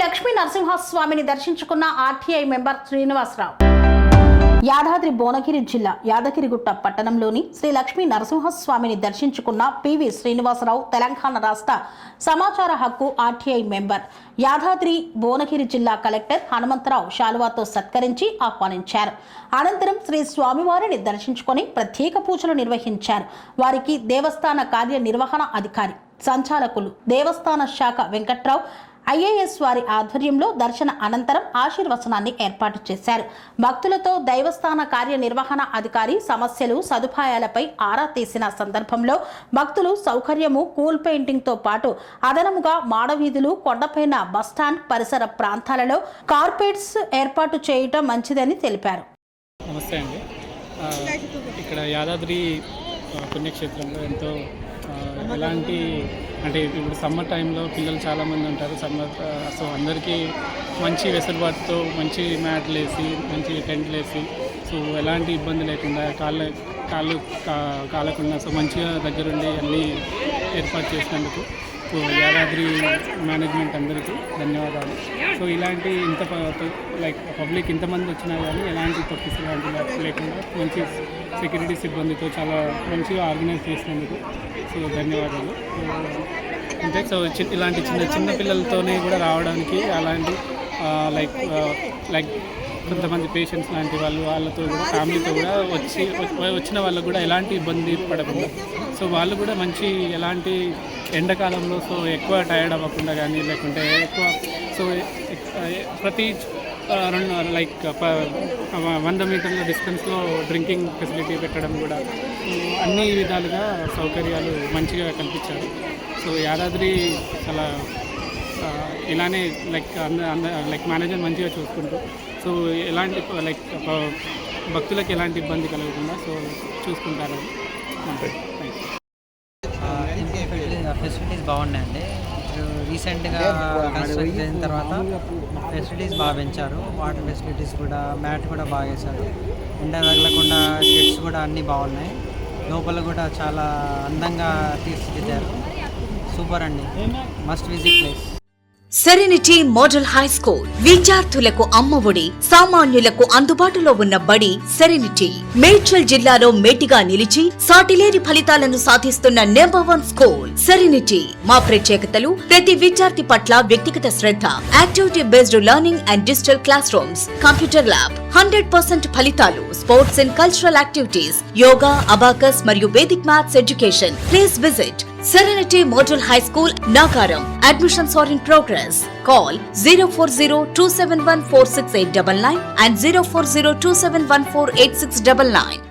లక్ష్మీ నరసింహస్వామిని దర్శించుకున్న RTI member Srinivasarao. Yadadri Bhuvanagiri జిల్లా యాదగిరిగుట్ట పట్టణంలోని శ్రీ లక్ష్మీ నరసింహస్వామిని దర్శించుకున్న పివి శ్రీనివాసరావు తెలంగాణ రాష్ట్ర సమాచార హక్కు ఆర్టీఐ మెంబర్. యాదాద్రి భువనగిరి జిల్లా కలెక్టర్ హనుమంతరావు శాలువాతో సత్కరించి ఆహ్వానించారు. అనంతరం శ్రీ స్వామివారిని దర్శించుకొని ప్రత్యేక పూజలు నిర్వహించారు. వారికి దేవస్థాన కార్యనిర్వహణ అధికారి, సంచాలకులు, దేవస్థాన శాఖ వెంకట్రావు ఐఏఎస్ వారి ఆధ్వర్యంలో దర్శన అనంతరం ఆశీర్వచనాన్ని ఏర్పాటు చేశారు. భక్తులతో దైవస్థాన కార్యనిర్వహణ అధికారి సమస్యలు, సదుపాయాలపై ఆరా తీసిన సందర్భంలో భక్తులు సౌకర్యము, కూల్ పెయింటింగ్ తో పాటు అదనముగా మాడవీధులు, కొండపైన బస్టాండ్ పరిసర ప్రాంతాలలో కార్పెట్స్ ఏర్పాటు చేయటం మంచిదని తెలిపారు. నమస్తే అండి. ఇక్కడ యాదాద్రి పుణ్యక్షేత్రంలో ఎంతో ఎలాంటి అంటే ఇప్పుడు సమ్మర్ టైంలో పిల్లలు చాలామంది ఉంటారు. సో అందరికీ మంచి వెసులుబాటుతో మంచి మ్యాట్లు వేసి, మంచి టెంట్లు వేసి, సో ఎలాంటి ఇబ్బంది లేకుండా కాళ్ళు కాలకుండా సో మంచిగా దగ్గరుండి అన్నీ ఏర్పాటు చేసినందుకు సో యాదాద్రి మేనేజ్మెంట్ అందరికీ ధన్యవాదాలు. సో ఇలాంటి లైక్ పబ్లిక్ ఇంతమంది వచ్చినా కానీ ఎలాంటి తప్పిస్ లాంటి లేకుండా మంచి సెక్యూరిటీ సిబ్బందితో చాలా మంచిగా ఆర్గనైజ్ చేసినందుకు సో ధన్యవాదాలు. అంటే సో ఇలాంటి చిన్న పిల్లలతోనే కూడా రావడానికి అలాంటి లైక్ కొంతమంది పేషెంట్స్ లాంటి వాళ్ళతో కూడా ఫ్యామిలీతో కూడా వచ్చిన వాళ్ళకు కూడా ఎలాంటి ఇబ్బంది పడకుండా సో వాళ్ళు కూడా మంచి ఎలాంటి ఎండాకాలంలో సో ఎక్కువ టైర్డ్ అవ్వకుండా కానీ లేకుంటే ఎక్కువ సో ప్రతి 100 మీటర్ల డిస్టెన్స్లో డ్రింకింగ్ ఫెసిలిటీ పెట్టడం కూడా అన్ని విధాలుగా సౌకర్యాలు మంచిగా కల్పించారు. సో యాదాద్రి చాలా ఇలానే లైక్ మేనేజర్ మంచిగా చూసుకుంటూ సో ఎలాంటి భక్తులకు ఎలాంటి ఇబ్బంది కలగకుండా సో చూసుకుంటారని. ఫెసిలిటీస్ బాగున్నాయండి. రీసెంట్గా కన్స్ట్రక్ట్ చేసిన తర్వాత ఫెసిలిటీస్ బాగా పెంచారు. వాటర్ ఫెసిలిటీస్ కూడా, మ్యాట్ కూడా బాగా వేశారు. ఎండ తగలకుండా షెడ్స్ కూడా అన్నీ బాగున్నాయి. లోపల కూడా చాలా అందంగా తీర్చిదిద్దారు. సూపర్ అండి, must visit place. Serenity model high school విద్యార్థులకు అమ్మఒడి, సామాన్యులకు అందుబాటులో ఉన్న బడి సెరెనిటీ. మేడ్చల్ జిల్లాలో మేటిగా నిలిచి సాటిలేని ఫలితాలను సాధిస్తున్న #1 స్కూల్ సెరెనిటీ. మా ప్రత్యేకతలు ప్రతి విద్యార్థి పట్ల వ్యక్తిగత శ్రద్ధ, activity based learning and digital classrooms, computer lab, 100% ఫలితాలు, sports and cultural activities, yoga, abacus మరియు Vedic maths education. Please visit Serenity Model High School, Nagaram. Admissions are in progress. Call 040-271-46899 and 040-271-48699.